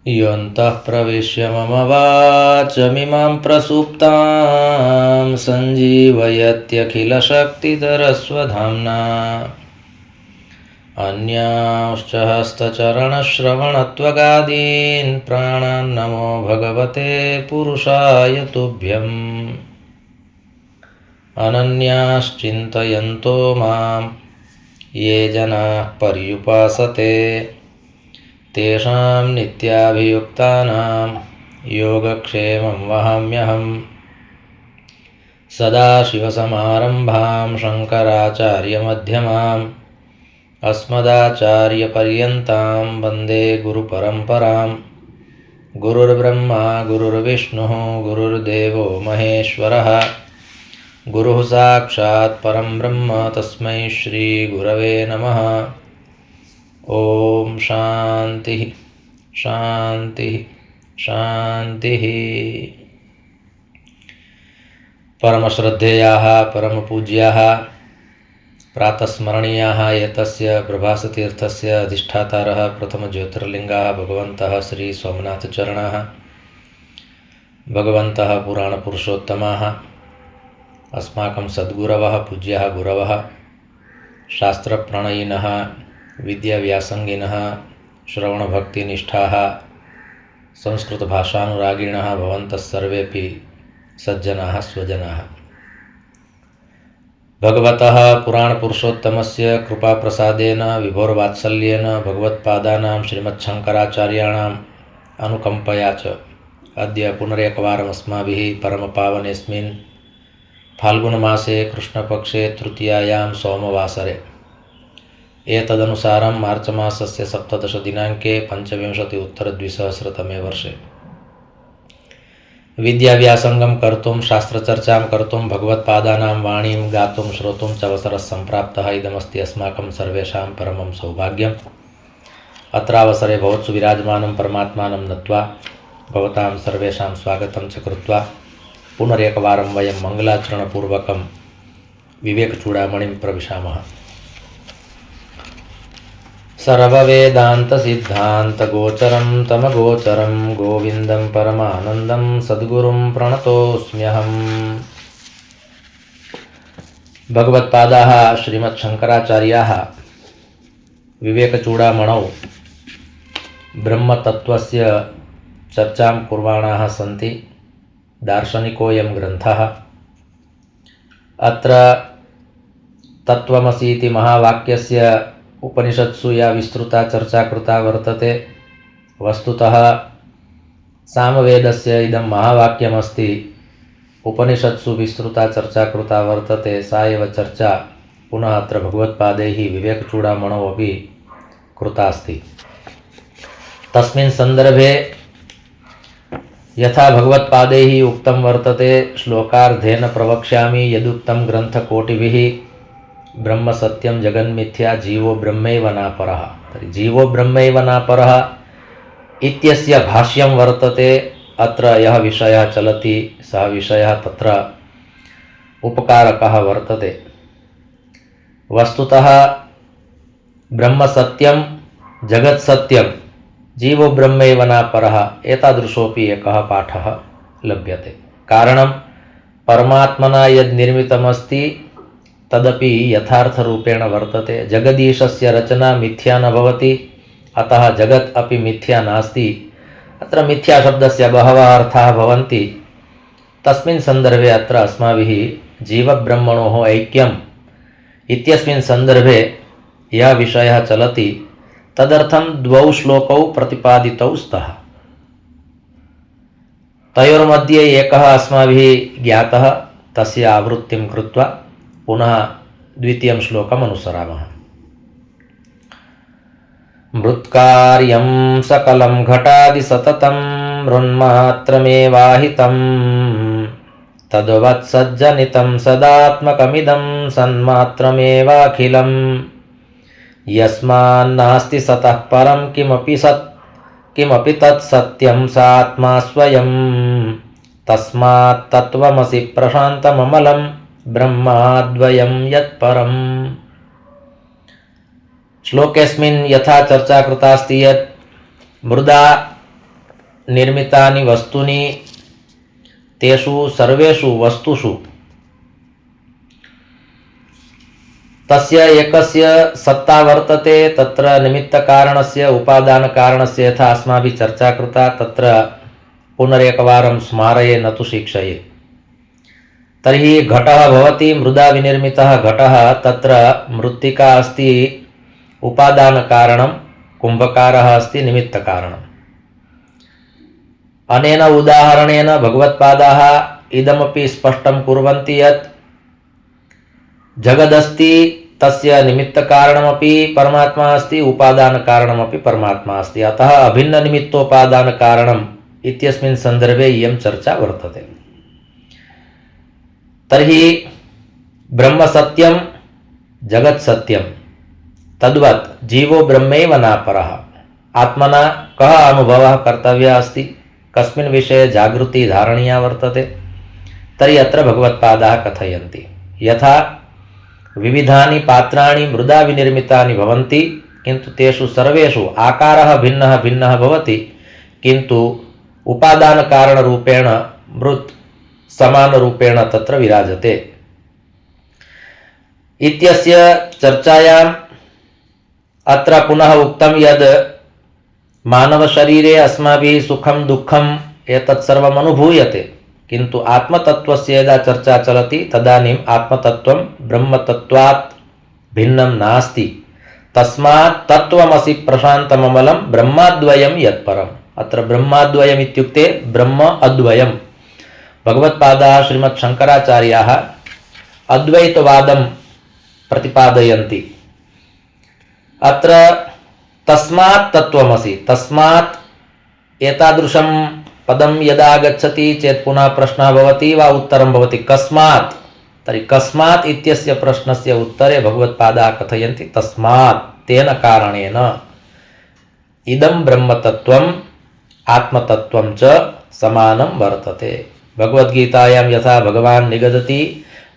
योऽन्तः प्रविश्य मम वाचमिमां प्रसुप्तां सञ्जीवयत्यखिलशक्तिधरस्वधाम्ना अन्यांश्च हस्तचरणश्रवणत्वगादीन् प्राणान् नमो भगवते पुरुषाय तुभ्यम्। अनन्याश्चिन्तयन्तो मां ये जनाः पर्युपासते तेषां नित्याभियुक्तानां योगक्षेमं वहाम्यहम्। सदाशिवसमारम्भां शङ्कराचार्यमध्यमाम् अस्मदाचार्यपर्यन्तां वन्दे गुरुपरम्पराम्। गुरुर्ब्रह्मा गुरुर्विष्णुः गुरुर्देवो महेश्वरः गुरुः साक्षात् परं ब्रह्म तस्मै श्रीगुरवे नमः। ओम शांति शांति शांति। परमश्रद्धेयाः परमपूज्याः प्रातस्मरणीयाः एतस्य प्रभासतीर्थस्य अधिष्ठातारः प्रथमज्योतिर्लिङ्गाः भगवन्तः श्री सोमनाथचरणाः भगवन्तः पुराणपुरुषोत्तमाः अस्माकं सद्गुरवः पूज्याः गुरवः शास्त्रप्रणयिनः विद्याव्यासंगिनः श्रवणभक्तिनिष्ठाः संस्कृतभाषानुरागिणः भवन्तः सर्वेपि सज्जनाः स्वजनाः। भगवतः पुराणपुरुषोत्तमस्य कृपाप्रसादेन विभोर्वात्सल्येन भगवत्पादानां श्रीमच्छङ्कराचार्याणाम् अनुकम्पया च अद्य पुनरेकवारम् अस्माभिः परमपावनेऽस्मिन् फाल्गुनमासे कृष्णपक्षे तृतीयायां सोमवासरे एतदनुसारं मार्चमासस्य 17 दिनाङ्के 25-उत्तर-द्विसहस्रतमे वर्षे विद्याव्यासंगं कर्तुं शास्त्रचर्चां कर्तुं भगवत्पादानां वाणीं गातुं श्रोतुं च अवसरः सम्प्राप्तः। इदमस्ति अस्माकं सर्वेषां परमं सौभाग्यम्। अत्रावसरे भवत्सु विराजमानं परमात्मानं नत्वा भवतां सर्वेषां स्वागतं च कृत्वा पुनरेकवारं वयं मङ्गलाचरणपूर्वकं विवेकचूडामणिं प्रविशामः। सर्ववेदान्तसिद्धान्तगोचरं तमगोचरं गोविन्दं परमानन्दं सद्गुरुं प्रणतोऽस्म्यहम्। भगवत्पादाः श्रीमच्छङ्कराचार्याः विवेकचूडामणौ ब्रह्मतत्त्वस्य चर्चां कुर्वाणाः सन्ति। दार्शनिकोऽयं ग्रन्थः। अत्र तत्त्वमसीति महावाक्यस्य उपनिषत्सु या विस्तृता चर्चा कृता वर्तते। वस्तुतः सामवेदस्य इदं महावाक्यमस्ति। उपनिषत्सु विस्तृता चर्चा कृता वर्तते। सा एव चर्चा पुनः अत्र भगवत्पादैः विवेकचूडामणौ अपि कृता अस्ति। तस्मिन् सन्दर्भे यथा भगवत्पादैः उक्तं वर्तते, श्लोकार्धेन प्रवक्ष्यामि यदुक्तं ग्रन्थकोटिभिः ब्रह्म सत्यं जगन्मिथ्या जीवो ब्रह्मैव नापरः। तर्हि जीवो ब्रह्मैव नापरः इत्यस्य भाष्यं वर्तते। अत्र यः विषयः चलति सः विषयः तत्र उपकारकः वर्तते। वस्तुतः ब्रह्म सत्यं जगत् सत्यं जीवो ब्रह्मैव नापरः एतादृशोऽपि एकः पाठः लभ्यते। कारणं परमात्मना यद् निर्मितमस्ति तदपि यथार्थरूपेण वर्तते। जगदीशस्य रचना मिथ्या न भवति, अतः जगत् अपि मिथ्या नास्ति। अत्र मिथ्याशब्दस्य बहवः अर्थाः भवन्ति। तस्मिन् सन्दर्भे अत्र अस्माभिः जीवब्रह्मणोः ऐक्यम् इत्यस्मिन् सन्दर्भे यः विषयः चलति तदर्थं 2 श्लोकौ प्रतिपादितौ स्तः। तयोर्मध्ये एकः अस्माभिः ज्ञातः, तस्य आवृत्तिं कृत्वा पुनः द्वितीयं श्लोकम् अनुसरामः। मृत्कार्यं सकलं घटादि सततं मृन्मात्रमेवाहितं तद्वत्सज्जनितं सदात्मकमिदं सन्मात्रमेवाखिलं यस्मान्नास्ति सतः परं किमपि तत्सत्यं सात्मा स्वयं तस्मात् तत्त्वमसि प्रशान्तममलं ब्रह्माद्वयं यत्परम्। श्लोकेऽस्मिन् यथा चर्चा कृता अस्ति यत् मृदा निर्मितानि वस्तूनि तेषु सर्वेषु वस्तुषु तस्य एकस्य सत्ता वर्तते। तत्र निमित्तकारणस्य उपादानकारणस्य यथा अस्माभिः चर्चा कृता, तत्र पुनरेकवारं स्मारये न तु शिक्षये। तर्हि घटः भवति, मृदा विनिर्मितः घटः, तत्र मृत्तिका अस्ति उपादानकारणं, कुम्भकारः अस्ति निमित्तकारणम्। अनेन उदाहरणेन भगवत्पादाः इदमपि स्पष्टं कुर्वन्ति यत् जगदस्ति, तस्य निमित्तकारणमपि परमात्मा अस्ति, उपादानकारणमपि परमात्मा अस्ति। अतः अभिन्ननिमित्तोपादानकारणम् इत्यस्मिन् सन्दर्भे इयं चर्चा वर्तते। तर्हि ब्रह्म सत्यं, जगत् सत्यं, तद्वत् जीवो ब्रह्मैव नापरः। आत्मना कः अनुभवः कर्तव्यः अस्ति, कस्मिन् विषये जागृतिः धारणीया वर्तते। तर्हि अत्र भगवत्पादाः कथयन्ति, यथा विविधानि पात्राणि मृदा विनिर्मितानि भवन्ति, किन्तु तेषु सर्वेषु आकारः भिन्नः भिन्नः भवति, किन्तु उपादानकारणरूपेण मृत् समानरूपेण तत्र विराजते। इत्यस्य चर्चायाम् अत्र पुनः उक्तं यद् मानवशरीरे अस्माभिः सुखं दुःखम् एतत् सर्वम् अनुभूयते, किन्तु आत्मतत्त्वस्य यदा चर्चा चलति तदानीम् आत्मतत्त्वं ब्रह्मतत्त्वात् भिन्नं नास्ति। तस्मात् तत्त्वमसि प्रशान्तममलं ब्रह्माद्वयं यत्परम्। अत्र ब्रह्माद्वयम् इत्युक्ते ब्रह्म अद्वयम्। भगवत्पादाः श्रीमत् शङ्कराचार्याः अद्वैतवादं प्रतिपादयन्ति। अत्र तस्मात् तत्त्वमसि, तस्मात् एतादृशं पदं यदा गच्छति चेत् पुनः प्रश्नः भवति वा उत्तरं भवति कस्मात्। तर्हि कस्मात् इत्यस्य प्रश्नस्य उत्तरे भगवत्पादाः कथयन्ति तस्मात्, तेन कारणेन इदं ब्रह्मतत्त्वम् आत्मतत्त्वं च समानं वर्तते। भगवद्गीतायां यथा भगवान् निगदति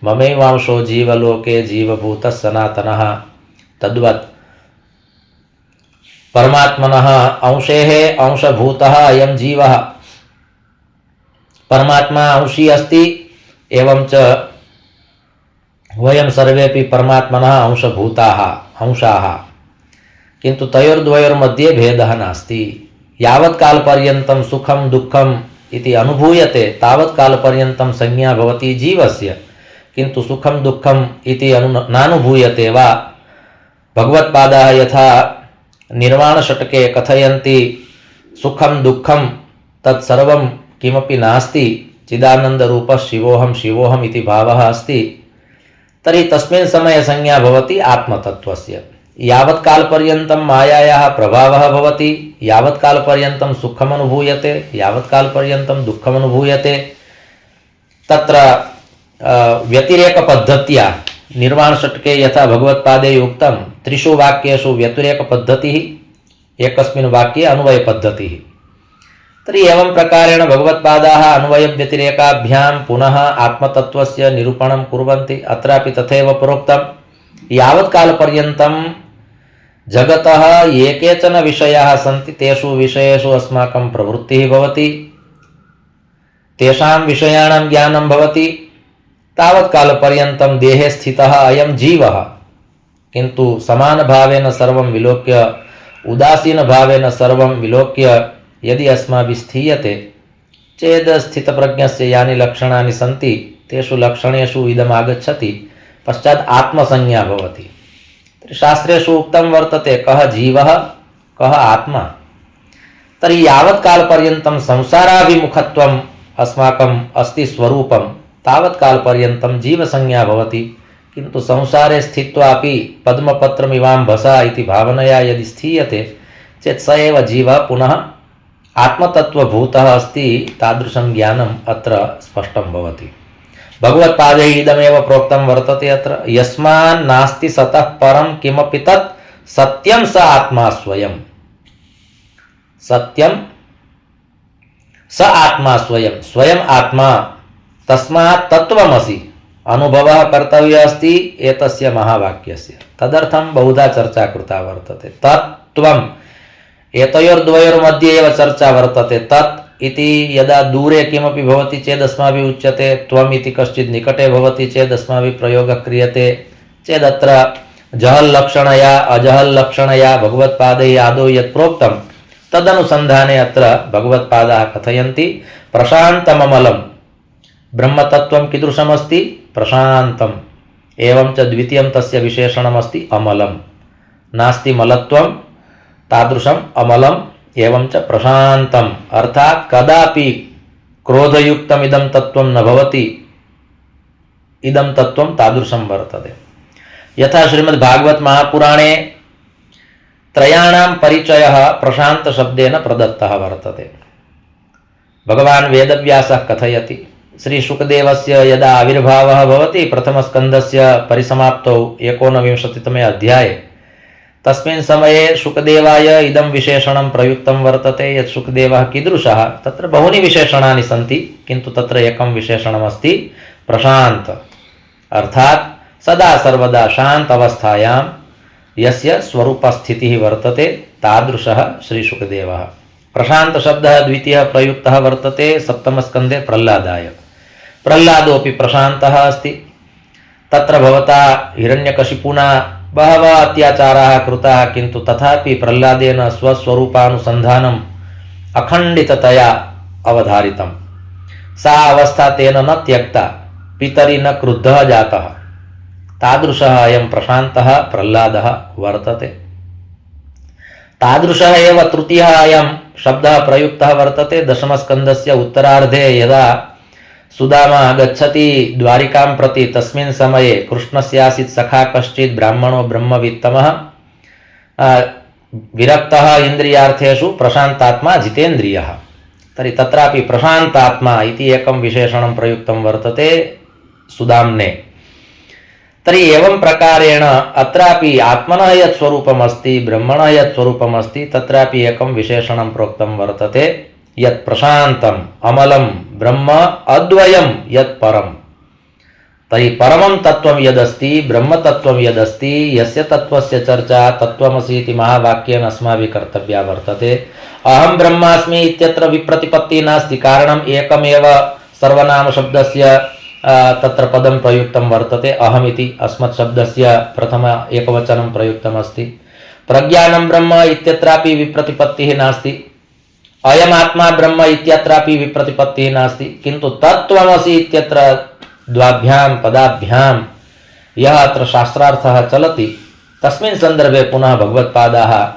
ममैवांशो जीवलोके जीवभूतः सनातनः, तद्वत् परमात्मनः अंशेः अंशभूतः अयं जीवः। परमात्मा अंशी अस्ति, एवं च वयं सर्वेपि परमात्मनः अंशभूताः अंशाः, किन्तु तयोर्द्वयोर्मध्ये भेदः नास्ति। यावत् कालपर्यन्तं सुखं दुःखम् इति अनुभूयते तावत् कालपर्यन्तं संज्ञा भवति जीवस्य, किन्तु सुखं दुःखम् इति नानुभूयते वा। भगवत्पादाः यथा निर्वाणषट्के कथयन्ति सुखं दुःखं तत्सर्वं किमपि नास्ति, चिदानन्दरूपः शिवोऽहं शिवोऽहम् इति भावः अस्ति, तर्हि तस्मिन् समये संज्ञा भवति आत्मतत्त्वस्य। यावत् कालपर्यन्तं मायायाः प्रभावः भवति, यावत् कालपर्यन्तं सुखम् अनुभूयते, यावत् कालपर्यन्तं दुःखम् अनुभूयते, तत्र व्यतिरेकपद्धत्या निर्वाणषट्के यथा भगवत्पादे उक्तं त्रिषु वाक्येषु व्यतिरेकपद्धतिः, एकस्मिन् वाक्ये अन्वयपद्धतिः। तर्हि एवं प्रकारेण भगवत्पादाः अन्वयव्यतिरेकाभ्यां पुनः आत्मतत्त्वस्य निरूपणं कुर्वन्ति। अत्रापि तथैव प्रोक्तं यावत् कालपर्यन्तं जगतः ये केचन विषयाः सन्ति तेषु विषयेषु अस्माकं प्रवृत्तिः भवति, तेषां विषयाणां ज्ञानं भवति, तावत् कालपर्यन्तं देहे स्थितः अयं जीवः। किन्तु समानभावेन सर्वं विलोक्य, उदासीनभावेन सर्वं विलोक्य यदि अस्माभिः स्थीयते चेत् स्थितप्रज्ञस्य यानि लक्षणानि सन्ति तेषु लक्षणेषु इदम् आगच्छति, पश्चात् आत्मसंज्ञा भवति। शास्त्रेषु उक्तं वर्तते कः जीवः कः आत्मा। तर्हि यावत् कालपर्यन्तं संसाराभिमुखत्वम् अस्माकम् अस्ति स्वरूपं तावत् कालपर्यन्तं जीवसंज्ञा भवति, किन्तु संसारे स्थित्वापि पद्मपत्रमिवाम्भसा इति भावनया यदि स्थीयते चेत् स एव जीवः पुनः आत्मतत्त्वभूतः अस्ति। तादृशं ज्ञानम् अत्र स्पष्टं भवति। भगवत्पादैः इदमेव प्रोक्तं वर्तते अत्र यस्मान् नास्ति सतः परं किमपि तत् सत्यं स आत्मा स्वयं। सत्यं स आत्मा स्वयं, स्वयं आत्मा, तस्मात् तत्त्वमसि अनुभवः कर्तव्यः अस्ति एतस्य महावाक्यस्य। तदर्थं बहुधा चर्चा कृता वर्तते। तत्त्वम् एतयोर्द्वयोर्मध्ये एव चर्चा वर्तते। तत् इति यदा दूरे किमपि भवति चेत् अस्माभिः उच्यते, त्वम् इति कश्चित् निकटे भवति चेत् अस्माभिः प्रयोगः क्रियते चेदत्र जहल्लक्षणया अजहल्लक्षणया भगवत्पादैः आदौ यत् प्रोक्तं तदनुसन्धाने अत्र भगवत्पादाः कथयन्ति प्रशान्तममलं ब्रह्मतत्त्वं कीदृशमस्ति प्रशान्तम् एवं च द्वितीयं तस्य विशेषणमस्ति अमलं नास्ति मलत्वं तादृशम् अमलम् एवं च प्रशान्तम् अर्थात् कदापि क्रोधयुक्तमिदं तत्त्वं न भवति इदं तत्त्वं तादृशं वर्तते। यथा श्रीमद्भागवत महापुराणे त्रयाणां परिचयः प्रशान्तशब्देन प्रदत्तः वर्तते। भगवान् वेदव्यासः कथयति श्रीशुकदेवस्य यदा आविर्भावः भवति प्रथमस्कन्धस्य परिसमाप्तौ 19तमे अध्याये तस्मिन् समये शुकदेवाय इदं विशेषणं प्रयुक्तं वर्तते यत् शुकदेवः कीदृशः तत्र बहूनि विशेषणानि सन्ति किन्तु तत्र एकं विशेषणमस्ति प्रशान्त अर्थात् सदा सर्वदा शान्त अवस्थायां यस्य स्वरूपस्थितिः वर्तते तादृशः श्रीशुकदेवः। प्रशान्तशब्दः द्वितीयः प्रयुक्तः वर्तते सप्तमस्कन्धे प्रह्लादाय। प्रह्लादोऽपि प्रशान्तः अस्ति। तत्र भवता हिरण्यकशिपुना बहवः अत्याचाराः कृताः किन्तु तथापि प्रह्लादेन स्वस्वरूपानुसन्धानम् अखण्डिततया अवधारितं। सा अवस्था तेन न त्यक्ता, पितरि न क्रुद्धः जातः। तादृशः अयं प्रशान्तः प्रह्लादः वर्तते। तादृशः एव तृतीयः अयं शब्दः प्रयुक्तः वर्तते दशमस्कन्धस्य उत्तरार्धे यदा सुदामा गच्छति द्वारिकां प्रति तस्मिन् समये कृष्णस्यासीत् सखा कश्चित् ब्राह्मणो ब्रह्मवित्तमः विरक्तः इन्द्रियार्थेषु प्रशान्तात्मा जितेन्द्रियः। तर्हि तत्रापि प्रशान्तात्मा इति एकं विशेषणं प्रयुक्तं वर्तते सुदाम्ने। तर्हि एवं प्रकारेण अत्रापि आत्मनः यत् स्वरूपमस्ति ब्रह्मणः यत् स्वरूपमस्ति तत्रापि एकं विशेषणं प्रोक्तं वर्तते यत् प्रशान्तम् अमलं ब्रह्म अद्वयं यत् परम्। तर्हि परमं तत्त्वं यदस्ति ब्रह्मतत्त्वं यदस्ति यस्य तत्त्वस्य चर्चा तत्त्वमसि इति महावाक्येन अस्माभिः कर्तव्या वर्तते। अहं ब्रह्मास्मि इत्यत्र विप्रतिपत्तिः नास्ति, कारणम् एकमेव सर्वनामशब्दस्य तत्र पदं प्रयुक्तं वर्तते अहमिति अस्मत् शब्दस्य प्रथम एकवचनं प्रयुक्तमस्ति। प्रज्ञानं ब्रह्म इत्यत्रापि विप्रतिपत्तिः नास्ति, अयमात्मा ब्रह्म इत्यत्रापि विप्रतिपत्तिः नास्ति, किन्तु तत्त्वमसि इत्यत्र द्वाभ्यां पदाभ्यां यः अत्र शास्त्रार्थः चलति तस्मिन् सन्दर्भे पुनः भगवत्पादाः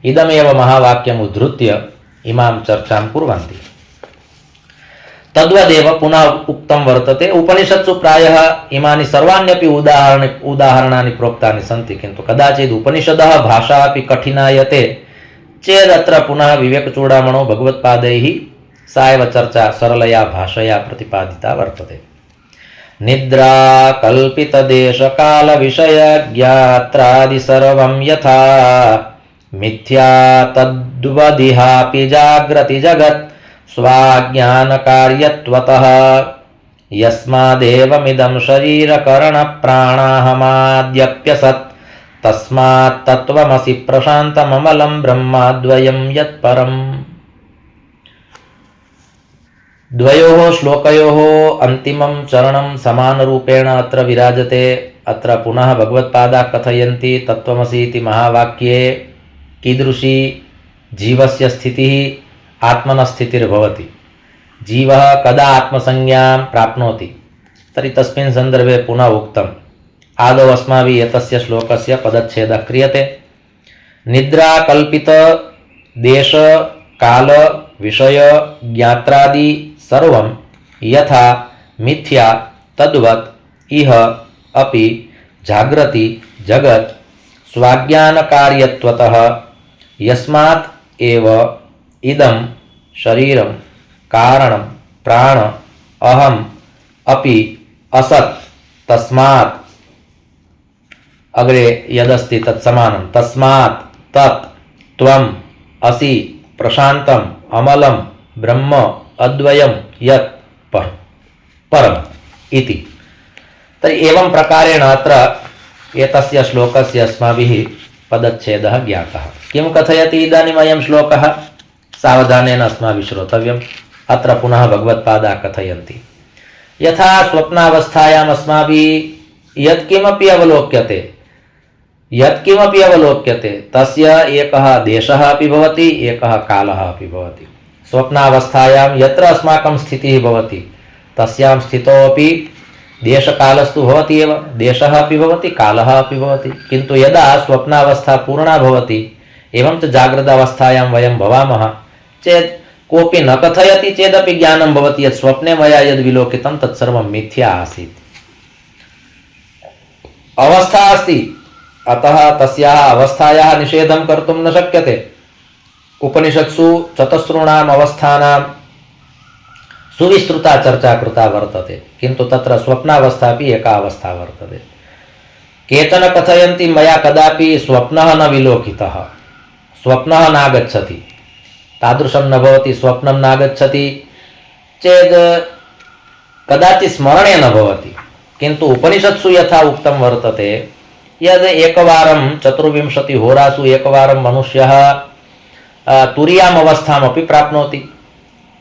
इदमेव महावाक्यम् उद्धृत्य इमां चर्चां कुर्वन्ति। तद्वदेव पुनः उक्तं वर्तते उपनिषत्सु प्रायः इमानि सर्वाण्यपि उदाहरणानि प्रोक्तानि सन्ति, किन्तु कदाचित् उपनिषदः भाषा अपि कठिनायते चेदत्र पुनः विवेकचूडामणौ भगवत्पादैः सा एव चर्चा सरलया भाषया प्रतिपादिता वर्तते। निद्रा कल्पितदेशकालविषयज्ञात्रादि सर्वं यथा मिथ्या तद्वदिहापि जाग्रति जगत् स्वाज्ञानकार्यत्वतः यस्मादेवमिदं शरीरकरणप्राणाहमाद्यप्यसत् तस्मात् तत्त्वमसि प्रशान्तममलं ब्रह्माद्वयं यत्परम्। द्वयोः श्लोकयोः अन्तिमं चरणं समानरूपेण अत्र विराजते। अत्र पुनः भगवत्पादाः कथयन्ति तत्त्वमसि इति महावाक्ये कीदृशी जीवस्य स्थितिः आत्मनः स्थितिर्भवति, जीवः कदा आत्मसंज्ञां प्राप्नोति तर्हि तस्मिन् सन्दर्भे पुनः उक्तम्। आदौ अस्माभिः एतस्य श्लोकस्य पदच्छेदः क्रियते। निद्रा कल्पित देश काल विषय ज्ञात्रादि सर्वं यथा मिथ्या तद्वत् इह अपि जाग्रति जगत् स्वाज्ञानकार्यत्वतः यस्मात् एव इदं शरीरं कारणं प्राण अहम् अपि असत् तस्मात् अग्रे यदस्ति तत्समानं तस्मात् तत् त्वम् असि प्रशान्तम् अमलं ब्रह्म अद्वयं यत् परम् इति। तर्हि एवं प्रकारेण अत्र एतस्य श्लोकस्य अस्माभिः पदच्छेदः ज्ञातः। किं कथयति इदानीम् अयं श्लोकः सावधानेन अस्माभिः श्रोतव्यम्। अत्र पुनः भगवत्पादाः कथयन्ति यथा स्वप्नावस्थायाम् अस्माभिः यत्किमपि अवलोक्यते तस्य एकः देशः अपि भवति, एकः कालः अपि भवति। स्वप्नावस्थायां यत्र अस्माकं स्थितिः भवति तस्यां स्थितौ अपि देशकालस्तु भवति एव, देशः अपि भवति, कालः अपि भवति। किन्तु यदा स्वप्नावस्था पूर्णा भवति एवं च जागृतावस्थायां वयं भवामः चेत् कोऽपि न कथयति चेदपि ज्ञानं भवति यत् स्वप्ने मया यद् विलोकितं तत्सर्वं मिथ्या आसीत्। अवस्था अस्ति, अतः तस्याः अवस्थायाः निषेधं कर्तुं न शक्यते। उपनिषत्सु चतस्रूणाम् अवस्थानां सुविस्तृता चर्चा कृता वर्तते, किन्तु तत्र स्वप्नावस्था अपि एका अवस्था वर्तते। केचन कथयन्ति मया कदापि स्वप्नः न विलोकितः, स्वप्नः नागच्छति, तादृशं न भवति। स्वप्नं नागच्छति चेत् कदाचित् स्मरणे न भवति, किन्तु उपनिषत्सु यथा उक्तं वर्तते यद् एकवारं 24 होरासु एकवारं मनुष्यः तुरीयाम् अवस्थामपि प्राप्नोति।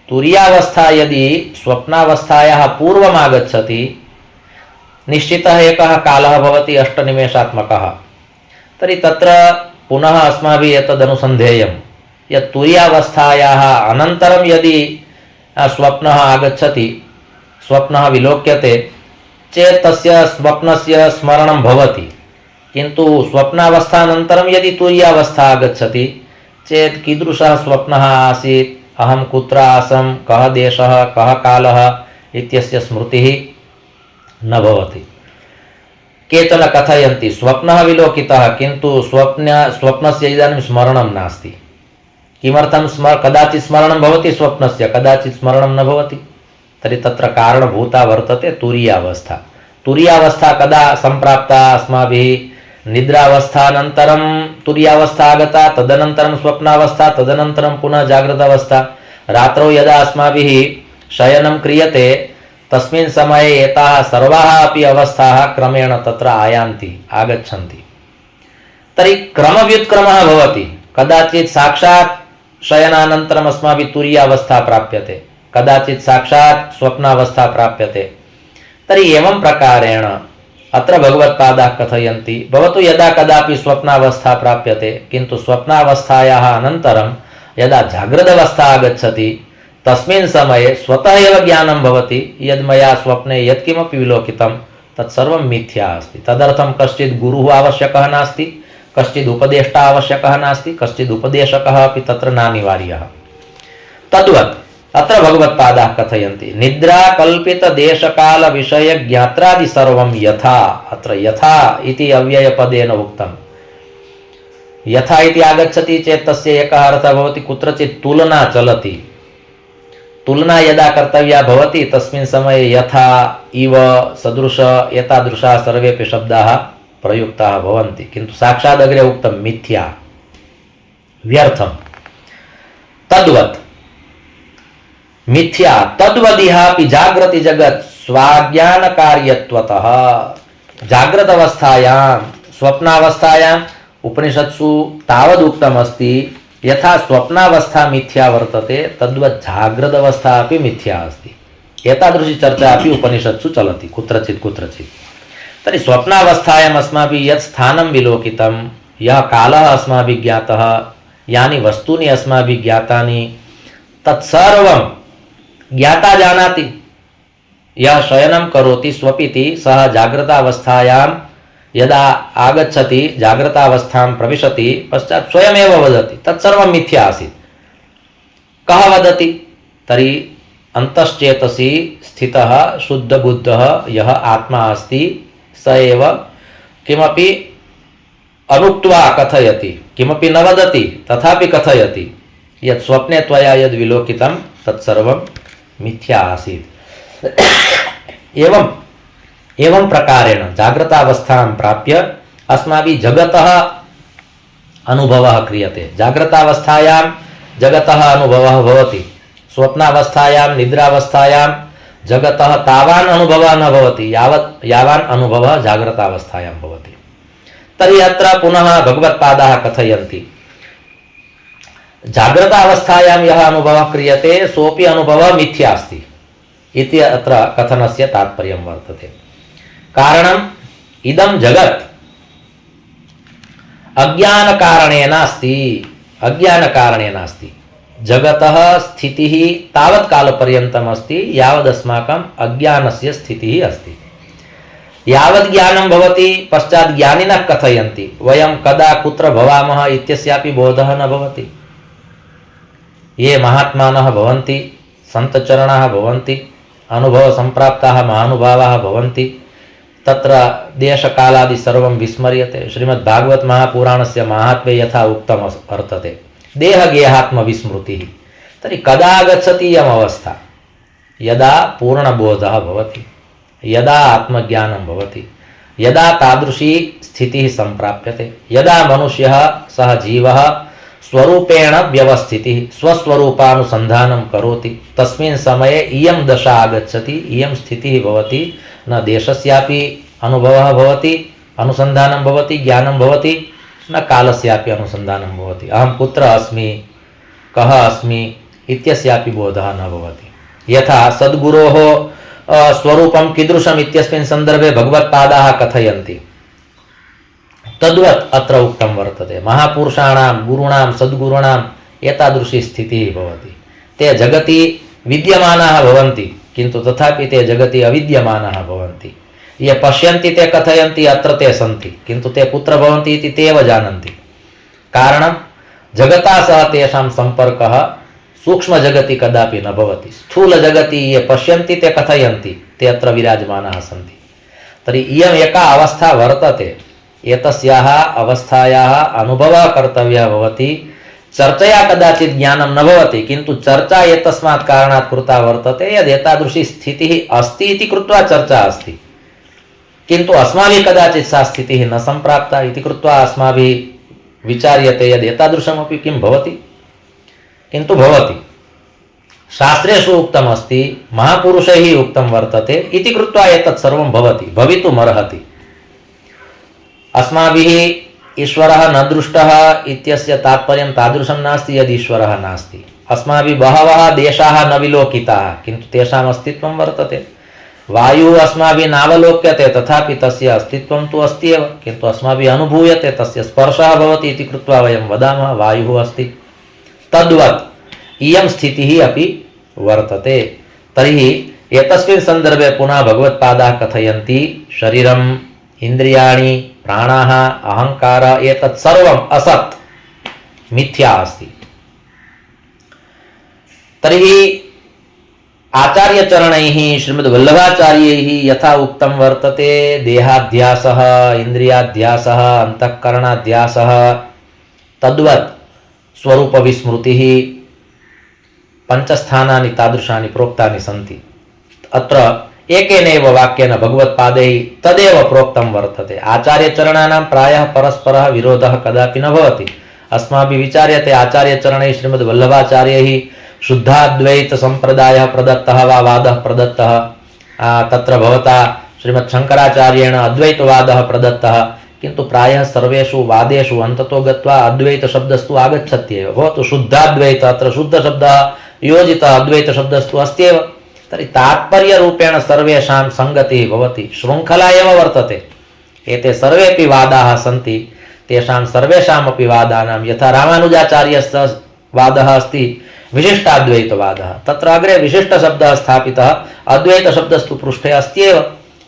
तुरीयावस्था यदि स्वप्नावस्थायाः पूर्वम् आगच्छति निश्चितः एकः कालः भवति 8 निमेषात्मकः। तर्हि तत्र पुनः अस्माभिः एतदनुसन्धेयं यत् तुरीयावस्थायाः अनन्तरं यदि स्वप्नः आगच्छति, स्वप्नः विलोक्यते चेत् तस्य स्वप्नस्य स्मरणं भवति, किन्तु स्वप्नावस्थानन्तरं यदि तुरीयावस्था आगच्छति चेत् कीदृशः स्वप्नः आसीत्, अहं कुत्र आसं, कः देशः, कः कालः इत्यस्य स्मृतिः न भवति। केचन कथयन्ति स्वप्नः विलोकितः किन्तु स्वप्नस्य इदानीं स्मरणं नास्ति। किमर्थं कदाचित् स्मरणं भवति स्वप्नस्य, कदाचित् स्मरणं न भवति। तर्हि तत्र कारणभूता वर्तते तुरीयावस्था। तुरीयावस्था कदा सम्प्राप्ता अस्माभिः? निद्रावस्थानन्तरं तुरीयावस्था आगता, तदनन्तरं स्वप्नावस्था, तदनन्तरं पुनः जागृतावस्था। रात्रौ यदा अस्माभिः शयनं क्रियते तस्मिन् समये एताः सर्वाः अपि अवस्थाः क्रमेण तत्र आगच्छन्ति। तर्हि क्रमव्युत्क्रमः भवति। कदाचित् साक्षात् शयनानन्तरम् अस्माभिः तुरीयावस्था प्राप्यते, कदाचित् साक्षात् स्वप्नावस्था प्राप्यते। तर्हि एवं प्रकारेण अत्र भगवत्पादाः कथयन्ति भवतु यदा कदापि स्वप्नावस्था प्राप्यते, किन्तु स्वप्नावस्थायाः अनन्तरं यदा जागृतावस्था आगच्छति तस्मिन् समये स्वतः एव ज्ञानं भवति यद् मया स्वप्ने यत्किमपि विलोकितं तत्सर्वं मिथ्या अस्ति। तदर्थं कश्चित् गुरुः आवश्यकः नास्ति, कश्चित् उपदेष्टा आवश्यकः नास्ति, कश्चित् उपदेशकः अपि तत्र नानिवार्यः। तद्वत् अत्र भगवत्पादाः कथयन्ति निद्रा कल्पित देशकाल विषय ज्ञात्रादि सर्वं यथा। अत्र यथा इति अव्ययपदेन उक्तं। यथा इति आगच्छति चेत् तस्य एकः अर्थः भवति कुत्रचित् तुलना चलति। तुलना यदा कर्तव्या भवति तस्मिन् समये यथा, इव, सदृश एतादृशाः सर्वेपि शब्दाः प्रयुक्ताः भवन्ति, किन्तु साक्षात् अग्रे उक्तं मिथ्या, व्यर्थं। तद्वत् मिथ्या तद्वदिहापि जागृति जगत् स्वाज्ञान कार्यत्वतः। जागृत अवस्थायां स्वप्नावस्थायां उपनिषत्सु तावदुक्तमस्ति यथा स्वप्नावस्था मिथ्या वर्तते तद्वत् जागृत अवस्था अपि मिथ्या अस्ति। एतादृशी चर्चा अपि उपनिषत्सु चलति कुत्रचित्। तर्हि स्वप्नावस्थायाम् अस्माभिः यत् स्थानं विलोकितं, यः कालः अस्माभिः ज्ञातः, यानि वस्तूनि अस्माभिः ज्ञातानि तत्सर्वं ज्ञाता जानाति। यः शयनं करोति स्वपिति सः जागृतावस्थायां यदा आगच्छति, जागृतावस्थां प्रविशति, पश्चात् स्वयमेव वदति तत्सर्वं मिथ्या आसीत्। कः वदति? तर्हि अन्तश्चेतसि स्थितः शुद्धबुद्धः यः आत्मा अस्ति स एव किमपि अनुक्त्वा कथयति, किमपि न वदति तथापि कथयति यत् स्वप्ने त्वया यद् विलोकितं तत्सर्वं मिथ्या आसीत्। एवं प्रकारेण जागृतावस्थां प्राप्य अस्माभिः जगतः अनुभवः क्रियते। जागृतावस्थायां जगतः अनुभवः भवति, स्वप्नावस्थायां निद्रावस्थायां जगतः तावान् अनुभवः न भवति यावान् अनुभवः जागृतावस्थायां भवति। तर्हि अत्र पुनः भगवत्पादाः कथयन्ति जाग्रतावस्थायां यः अनुभवः क्रियते सोऽपि अनुभवः मिथ्या अस्ति इति अत्र कथनस्य तात्पर्यं वर्तते। कारणम् इदं जगत् अज्ञानकारणेन अस्ति। अज्ञानकारणेन अस्ति। जगतः स्थितिः तावत् कालपर्यन्तम् अस्ति यावदस्माकम् अज्ञानस्य स्थितिः अस्ति। यावत् ज्ञानं भवति पश्चात् ज्ञानिनः कथयन्ति वयं कदा कुत्र भवामः इत्यस्यापि बोधः न भवति। ये महात्मानः भवन्ति, सन्तचरणाः भवन्ति, अनुभवसम्प्राप्ताः महानुभावाः भवन्ति, तत्र देशकालादि सर्वं विस्मर्यते। श्रीमद्भागवत महापुराणस्य माहात्म्ये यथा उक्तम् वर्तते देहगेहात्मविस्मृतिः। तर्हि कदा आगच्छति इयम् अवस्था? यदा पूर्णबोधः भवति, यदा आत्मज्ञानं भवति, यदा तादृशी स्थितिः सम्प्राप्यते, यदा मनुष्यः सः जीवः स्वरूपेण व्यवस्थितिः स्वस्वरूपानुसन्धानं करोति, तस्मिन् समये इयं दशा आगच्छति, इयं स्थितिः भवति। न देशस्यापि अनुभवः भवति, अनुसन्धानं भवति, ज्ञानं भवति, न कालस्यापि अनुसन्धानं भवति। अहं कुत्र अस्मि, कः अस्मि इत्यस्यापि बोधः न भवति। यथा सद्गुरोः स्वरूपं कीदृशम् इत्यस्मिन् सन्दर्भे भगवत्पादाः कथयन्ति, तद्वत् अत्र उक्तं वर्तते। महापुरुषाणां गुरूणां सद्गुरूणाम् एतादृशी स्थितिः भवति। ते जगति विद्यमानाः भवन्ति, किन्तु तथापि ते जगति अविद्यमानाः भवन्ति। ये पश्यन्ति ते कथयन्ति अत्र ते सन्ति, किन्तु ते कुत्र भवन्ति इति ते एव जानन्ति। कारणं जगता सह तेषां सम्पर्कः सूक्ष्मजगति कदापि न भवति। स्थूलजगति ये पश्यन्ति ते कथयन्ति ते अत्र विराजमानाः सन्ति। तर्हि इयम् एका अवस्था वर्तते। एतस्याः अवस्थायाः अनुभवः कर्तव्यः भवति। चर्चया कदाचित् ज्ञानं न भवति, किन्तु चर्चा एतस्मात् कारणात् कृता वर्तते यद् एतादृशी स्थितिः अस्ति इति कृत्वा चर्चा अस्ति, किन्तु अस्माभिः कदाचित् सा स्थितिः न सम्प्राप्ता इति कृत्वा अस्माभिः विचार्यते यद् एतादृशमपि किं भवति, किन्तु भवति। शास्त्रेषु उक्तमस्ति, महापुरुषैः उक्तं वर्तते इति कृत्वा एतत् सर्वं भवति, भवितुमर्हति। अस्माभिः ईश्वरः न दृष्टः इत्यस्य तात्पर्यं तादृशं नास्ति यद् ईश्वरः नास्ति। अस्माभिः बहवः देशाः न विलोकिताः, किन्तु तेषाम् अस्तित्वं वर्तते। वायुः अस्माभिः नावलोक्यते, तथापि तस्य अस्तित्वं तु अस्ति एव, किन्तु अस्माभिः अनुभूयते, तस्य स्पर्शः भवति इति कृत्वा वयं वदामः वायुः अस्ति। तद्वत् इयं स्थितिः अपि वर्तते। तर्हि एतस्मिन् सन्दर्भे पुनः भगवत्पादाः कथयन्ति शरीरम्, इन्द्रियाणि, प्राणाः, अहंकार एतत् सर्वम् असत्, मिथ्या अस्ति। तर्हि आचार्यचरणैः श्रीमद्वल्लभाचार्यैः यथा उक्तं वर्तते देहाध्यासः, इन्द्रियाध्यासः, अंतःकरणाध्यासः, तद्वत् स्वरूपविस्मृतिः, पञ्चस्थानानि तादृशानि प्रोक्तानि सन्ति। अत्र एकेनैव वाक्येन भगवत्पादैः तदेव प्रोक्तं वर्तते। आचार्यचरणानां प्रायः परस्परः विरोधः कदापि न भवति। अस्माभिः विचार्यते आचार्यचरणैः श्रीमद्वल्लभाचार्यैः शुद्धाद्वैतसम्प्रदायः प्रदत्तः वा वादः प्रदत्तः, तत्र भवता श्रीमच्छङ्कराचार्येण अद्वैतवादः प्रदत्तः, किन्तु प्रायः सर्वेषु वादेषु अन्ततो गत्वा अद्वैतशब्दस्तु आगच्छत्येव। भवतु शुद्धाद्वैत, अत्र शुद्धशब्दः योजितः, अद्वैतशब्दस्तु अस्त्येव। तर्हि तात्पर्यरूपेण सर्वेषां सङ्गतिः भवति, शृङ्खला एव वर्तते। एते सर्वेपि वादाः सन्ति, तेषां सर्वेषामपि वादानां यथा रामानुजाचार्यस्य वादः अस्ति विशिष्टाद्वैतवादः, तत्र अग्रे विशिष्टशब्दः स्थापितः, अद्वैतशब्दस्तु पृष्ठे अस्त्येव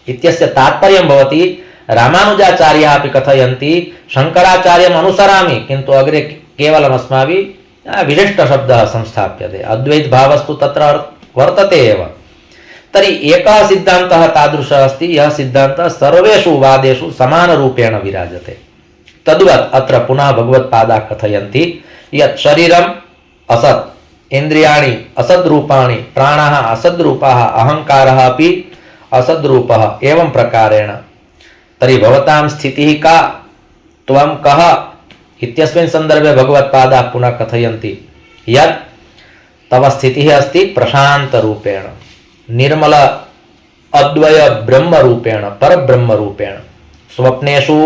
इत्यस्य तात्पर्यं भवति। रामानुजाचार्याः अपि कथयन्ति शङ्कराचार्यम् अनुसरामि, किन्तु अग्रे केवलम् अस्माभिः विशिष्टशब्दः संस्थाप्यते, अद्वैतभावस्तु तत्र वर्तते एव। तर्हि एकः सिद्धान्तः तादृशः अस्ति यः सिद्धान्तः सर्वेषु वादेषु समानरूपेण विराजते। तद्वत् अत्र पुनः भगवत्पादाः कथयन्ति यत् शरीरम् असत्, इन्द्रियाणि असद्रूपाणि, प्राणाः असद्रूपाः, अहङ्कारः अपि असद्रूपः, एवं प्रकारेण। तर्हि भवतां स्थितिः का, त्वं कः इत्यस्मिन् सन्दर्भे भगवत्पादाः पुनः कथयन्ति यत् तव स्थितिः अस्ति प्रशान्तरूपेण, निर्मल अद्वय ब्रह्मरूपेण, परब्रह्मरूपेण। स्वप्नेषु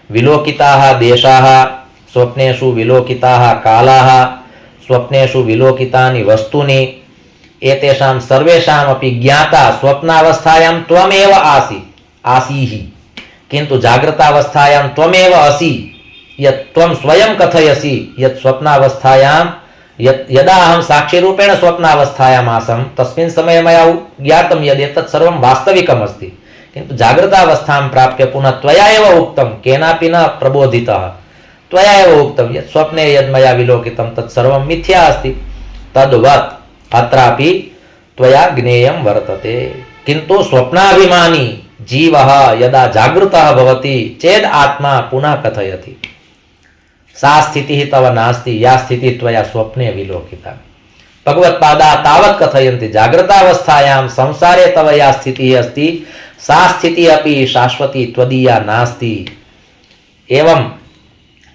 विलोकिताः देशाः, स्वप्नेषु विलोकिताः कालाः, स्वप्नेषु विलोकितानि वस्तूनि एतेषां सर्वेषामपि ज्ञाता स्वप्नावस्थायां त्वमेव आसीः किन्तु जागृतावस्थायां त्वमेव असि यत् त्वं स्वयं कथयसि यत् स्वप्नावस्थायां यदा अहं साक्षिरूपेण स्वप्नावस्थायाम् आसं तस्मिन् समये मया ज्ञातं यद् एतत् सर्वं वास्तविकम् अस्ति, किन्तु जागृतावस्थां प्राप्य पुनः त्वया एव उक्तं, केनापि न प्रबोधितः, त्वया एव उक्तं यत् स्वप्ने यद् मया विलोकितं तत् सर्वं मिथ्या अस्ति। तद्वत् अत्रापि त्वया ज्ञेयं वर्तते, किन्तु स्वप्नाभिमानी जीवः यदा जागृतः भवति चेद् आत्मा पुनः कथयति सा स्थितिः तव नास्ति या स्थितिः त्वया स्वप्ने विलोकिता। भगवत्पादा तावत् कथयन्ति जागृतावस्थायां संसारे तव या स्थितिः अस्ति सा स्थितिः अपि शाश्वती त्वदीया नास्ति। एवं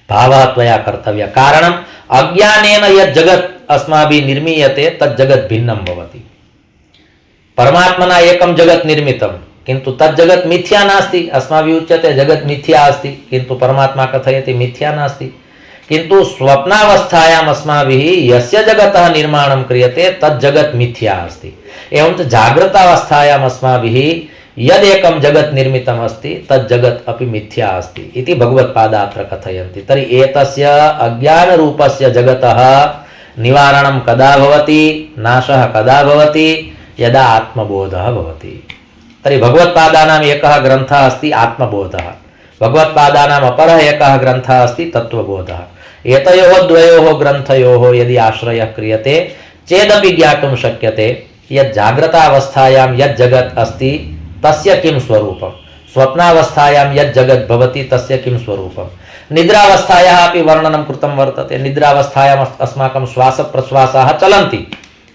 भावः त्वया कर्तव्यः। कारणम् अज्ञानेन यत् जगत् अस्माभिः निर्मीयते तत् जगत् भिन्नं भवति। परमात्मना एकं जगत् निर्मितं किन्तु तत् जगत् मिथ्या नास्ति। अस्माभिः उच्यते जगत् मिथ्या अस्ति, किन्तु परमात्मा कथयति मिथ्या नास्ति। किन्तु स्वप्नावस्थायाम् अस्माभिः यस्य जगतः निर्माणं क्रियते तत् जगत् मिथ्या अस्ति। एवं च जागृतावस्थायाम् अस्माभिः यदेकं जगत् निर्मितम् अस्ति तत् जगत् अपि मिथ्या अस्ति इति भगवत्पादाः अत्र कथयन्ति। तर्हि एतस्य अज्ञानरूपस्य जगतः निवारणं कदा भवति, नाशः कदा भवति, यदा आत्मबोधः भवति। तर्हि भगवत्पादानाम् एकः ग्रन्थः अस्ति आत्मबोधः, भगवत्पादानाम् अपरः एकः ग्रन्थः अस्ति तत्त्वबोधः। एतयोः द्वयोः ग्रन्थयोः यदि आश्रयः क्रियते चेदपि ज्ञातुं शक्यते यत् जाग्रतावस्थायां यत् जगत् अस्ति तस्य किं स्वरूपं, स्वप्नावस्थायां यत् जगत् भवति तस्य किं स्वरूपं। निद्रावस्थायाः अपि वर्णनं कृतं वर्तते। निद्रावस्थायाम् अस्माकं श्वासप्रश्वासाः चलन्ति,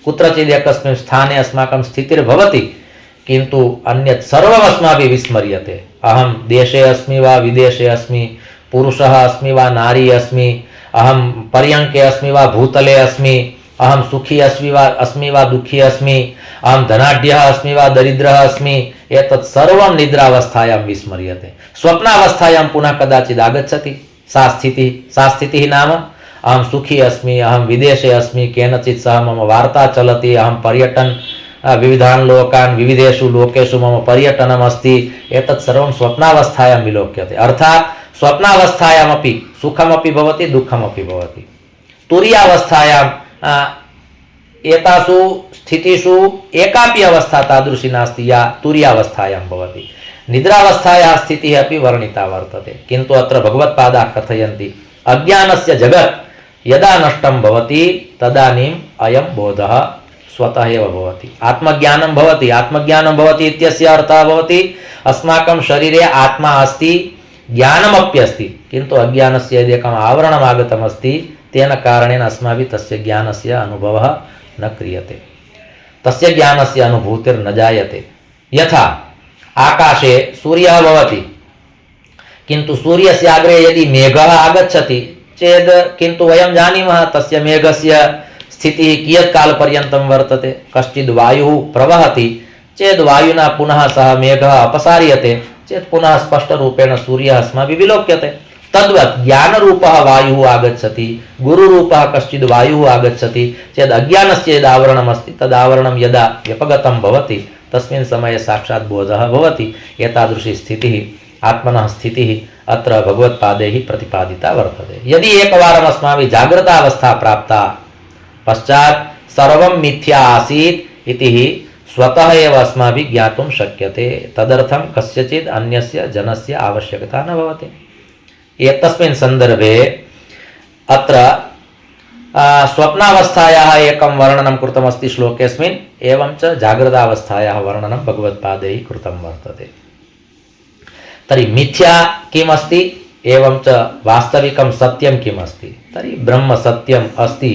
कुत्रचित् एकस्मिन् स्थाने अस्माकं स्थितिर्भवति, किन्तु अन्यत् सर्वम् अस्माभिः विस्मर्यते। अहं देशे अस्मि वा विदेशे अस्मि, पुरुषः अस्मि वा नारी अस्मि, अहं पर्यङ्के अस्मि वा भूतले अस्मि, अहं सुखी अस्मि वा दुःखी अस्मि, अहं धनाढ्यः अस्मि वा दरिद्रः अस्मि, एतत् सर्वं निद्रावस्थायां विस्मर्यते। स्वप्नावस्थायां पुनः कदाचित् आगच्छति सा स्थितिः नाम अहं सुखी अस्मि, अहं विदेशे अस्मि, केनचित् सह मम वार्ता चलति, अहं पर्यटन विविधान् लोकान् विविधेषु लोकेषु मम पर्यटनमस्ति, एतत् सर्वं स्वप्नावस्थायां विलोक्यते। अर्थात् स्वप्नावस्थायामपि सुखमपि भवति दुःखमपि भवति। तुरीयावस्थायां एतासु स्थितिषु एकापि अवस्था तादृशी नास्ति या तुरीयावस्थायां भवति। निद्रावस्थायाः स्थितिः अपि वर्णिता वर्तते, किन्तु अत्र भगवत्पादाः कथयन्ति अज्ञानस्य जगत् यदा नष्टं भवति तदानीम् अयं बोधः स्वतः एव भवति, आत्मज्ञानं भवति। आत्मज्ञानं भवति इत्यस्य अर्थः भवति अस्माकं शरीरे आत्मा अस्ति, ज्ञानमप्यस्ति, किन्तु अज्ञानस्य यदेकम् आवरणम् आगतमस्ति तेन कारणेन अस्माभिः तस्य ज्ञानस्य अनुभवः न क्रियते, तस्य ज्ञानस्य अनुभूतिर्न जायते। यथा आकाशे सूर्यः भवति, किन्तु सूर्यस्य अग्रे यदि मेघः आगच्छति चेत् किन्तु वयं जानीमः तस्य मेघस्य स्थितिः कियत् कालपर्यन्तं वर्तते। कश्चित् वायुः प्रवहति चेत् वायुना पुनः सः मेघः अपसार्यते चेत् पुनः स्पष्टरूपेण सूर्यः अस्माभिः विलोक्यते। तद्वत् ज्ञानरूपः वायुः आगच्छति, गुरुरूपः कश्चित् वायुः आगच्छति चेत् अज्ञानस्य यद् आवरणमस्ति तदावरणं यदा व्यपगतं भवति तस्मिन् समये साक्षात् बोधः भवति। एतादृशी स्थितिः आत्मनः स्थितिः अत्र भगवत्पादैः प्रतिपादिता वर्तते। यदि एकवारम् अस्माभिः जागृतावस्था प्राप्ता पश्चात् सर्वं मिथ्या आसीत् इति स्वतः एव अस्माभिः ज्ञातुं शक्यते। तदर्थं कस्यचित् अन्यस्य जनस्य आवश्यकता न भवति। एतस्मिन् सन्दर्भे अत्र स्वप्नावस्थायाः एकं वर्णनं कृतमस्ति श्लोकेऽस्मिन्, एवं च जागृतावस्थायाः वर्णनं भगवत्पादैः कृतं वर्तते। तर्हि मिथ्या किमस्ति, एवं च वास्तविकं सत्यं किमस्ति। तर्हि ब्रह्म सत्यम् अस्ति,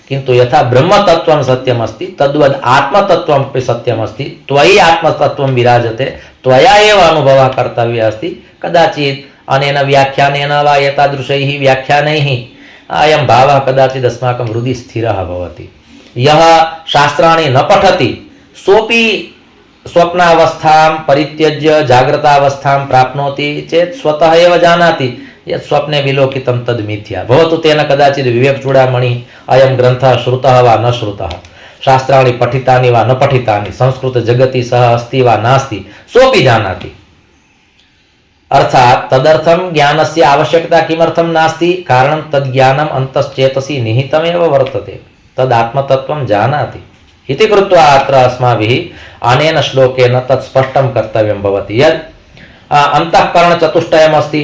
किन्तु यथा ब्रह्मतत्त्वं सत्यमस्ति तद्वद् आत्मतत्त्वमपि सत्यमस्ति। त्वयि आत्मतत्त्वं विराजते, त्वया एव अनुभवः कर्तव्यः अस्ति। कदाचित् अनेन व्याख्यानेन वा एतादृशैः व्याख्यानैः अयं भावः कदाचित् अस्माकं हृदि स्थिरः भवति। यः शास्त्राणि न पठति सोऽपि स्वप्नावस्थां परित्यज्य जागृतावस्थां प्राप्नोति चेत् स्वतः एव जानाति यत् स्वप्ने विलोकितं तद् मिथ्या भवतु तेन कदाचित् विवेकचूडामणि अयं ग्रन्थः श्रुतः वा न श्रुतः, शास्त्राणि पठितानि वा न पठितानि, संस्कृतजगति सः अस्ति वा नास्ति, सोऽपि जानाति। अर्थात् तदर्थं ज्ञानस्य आवश्यकता किमर्थं नास्ति, कारणं तद्ज्ञानम् अन्तश्चेतसि निहितमेव वर्तते, तदात्मतत्त्वं जानाति इति कृत्वा अत्र अस्माभिः अनेन श्लोकेन तत् स्पष्टं कर्तव्यं भवति। यत् अन्तःकरणचतुष्टयमस्ति,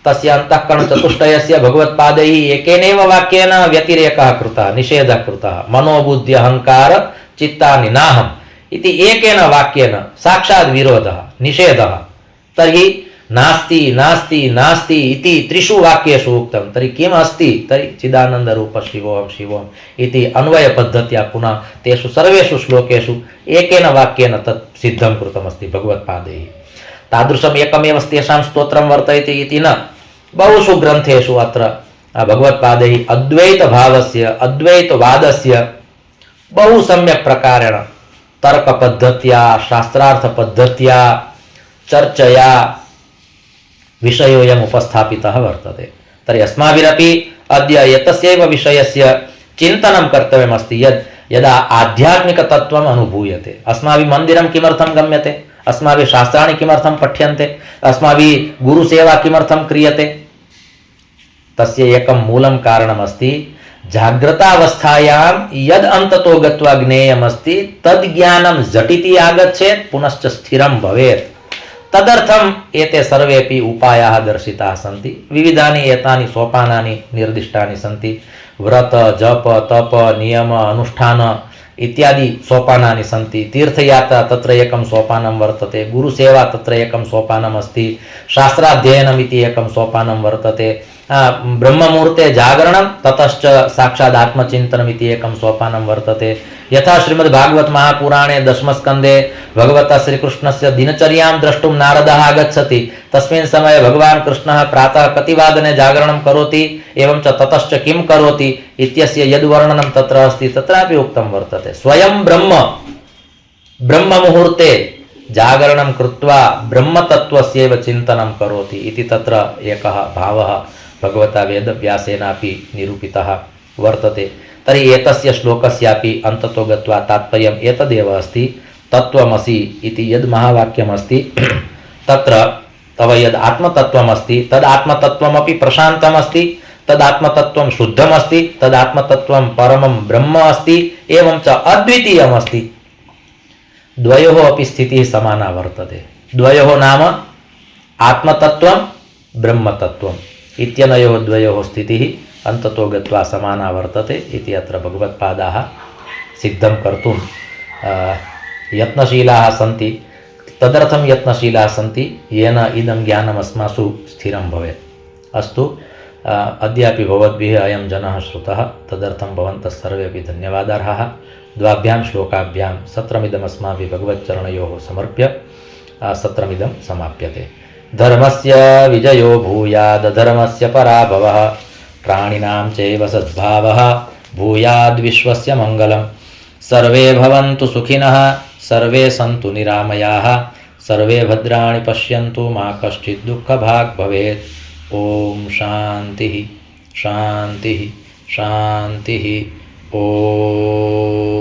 तस्य अन्तःकरणचतुष्टयस्य भगवत्पादैः एकेनैव वाक्येन व्यतिरेकः कृतः, निषेधः कृतः। मनोबुद्धि अहङ्कार चित्तानि नाहम् इति एकेन वाक्येन साक्षात् विरोधः, निषेधः। तर्हि नास्ति नास्ति नास्ति इति त्रिषु वाक्येषु उक्तं, तर्हि किम् अस्ति? तर्हि चिदानन्दरूप शिवोऽहं शिवोऽहम् इति अन्वयपद्धत्या पुनः तेषु सर्वेषु श्लोकेषु एकेन वाक्येन तत् सिद्धं कृतमस्ति भगवत्पादैः। तादृशम् एकमेव तेषां स्तोत्रं वर्तते इति न, बहुषु ग्रन्थेषु अत्र भगवत्पादैः अद्वैतभावस्य अद्वैतवादस्य बहु सम्यक् प्रकारेण तर्कपद्धत्या शास्त्रार्थपद्धत्या चर्चया विषयोऽयम् उपस्थापितः वर्तते। तर्हि अस्माभिरपि अद्य एतस्यैव विषयस्य चिन्तनं कर्तव्यमस्ति। यदा आध्यात्मिकतत्त्वम् अनुभूयते, अस्माभिः मन्दिरं किमर्थं गम्यते, अस्माभिः शास्त्राणि किमर्थं पठ्यन्ते, अस्माभिः गुरुसेवा किमर्थं क्रियते, तस्य एकं मूलं कारणमस्ति। जाग्रतावस्थायां यद् अन्ततो गत्वा ज्ञेयमस्ति तद् ज्ञानं झटिति आगच्छेत्, पुनश्च स्थिरं भवेत्। तदर्थम् एते सर्वेपि उपायाः दर्शिताः सन्ति। विविधानि एतानि सोपानानि निर्दिष्टानि सन्ति। व्रत जप तप नियम अनुष्ठान इत्यादि सोपानानि सन्ति। तीर्थयात्रा तत्र एकं सोपानं वर्तते, गुरुसेवा तत्र एकं सोपानम् अस्ति, शास्त्राध्ययनम् इति एकं सोपानं वर्तते, ब्रह्ममुहूर्ते जागरणं ततश्च साक्षात् आत्मचिन्तनम् इति एकं सोपानं वर्तते। यथा श्रीमद्भागवत महापुराणे दशमस्कन्धे भगवता श्रीकृष्णस्य दिनचर्यां द्रष्टुं नारदः आगच्छति, तस्मिन् समये भगवान् कृष्णः प्रातः कति वादने जागरणं करोति एवं च ततश्च किं करोति इत्यस्य यद् वर्णनं तत्र अस्ति तत्रापि उक्तं वर्तते। स्वयं ब्रह्ममुहूर्ते जागरणं कृत्वा ब्रह्मतत्त्वस्यैव चिन्तनं करोति इति तत्र एकः भावः भगवता वेदव्यासेनापि निरूपितः वर्तते। तर्हि एतस्य श्लोकस्यापि अन्ततो गत्वा तात्पर्यम् एतदेव अस्ति। तत्त्वमसि इति यद् महावाक्यमस्ति तत्र तव यद् आत्मतत्त्वमस्ति तद् आत्मतत्त्वमपि प्रशान्तमस्ति, तद् आत्मतत्त्वं शुद्धमस्ति, तद् आत्मतत्त्वं परमं ब्रह्म अस्ति, एवं च अद्वितीयमस्ति। द्वयोः अपि स्थितिः समाना वर्तते। द्वयोः नाम आत्मतत्त्वं ब्रह्मतत्त्वम् इत्यनयोः द्वयोः स्थितिः अन्ततो गत्वा समाना वर्तते इति अत्र भगवत्पादाः सिद्धं कर्तुं यत्नशीलाः सन्ति। तदर्थं यत्नशीलाः सन्ति येन इदं ज्ञानम् अस्मासु स्थिरं भवेत्। अस्तु, अद्यापि भवद्भिः अयं जनः श्रुतः, तदर्थं भवन्तः सर्वेपि धन्यवादार्हाः। द्वाभ्यां श्लोकाभ्यां सत्रमिदम् अस्माभिः भगवच्चरणयोः समर्प्य सत्रमिदं समाप्यते। धर्मस्य विजयो भूयाद् धर्मस्य पराभवः, प्राणिनां चैव सद्भावः भूयाद् विश्वस्य मङ्गलं। सर्वे भवन्तु सुखिनः, सर्वे सन्तु निरामयाः, सर्वे भद्राणि पश्यन्तु, मा कश्चित् दुःखभाग् भवेत्। ओम शान्तिः शान्तिः शान्तिः। ओम।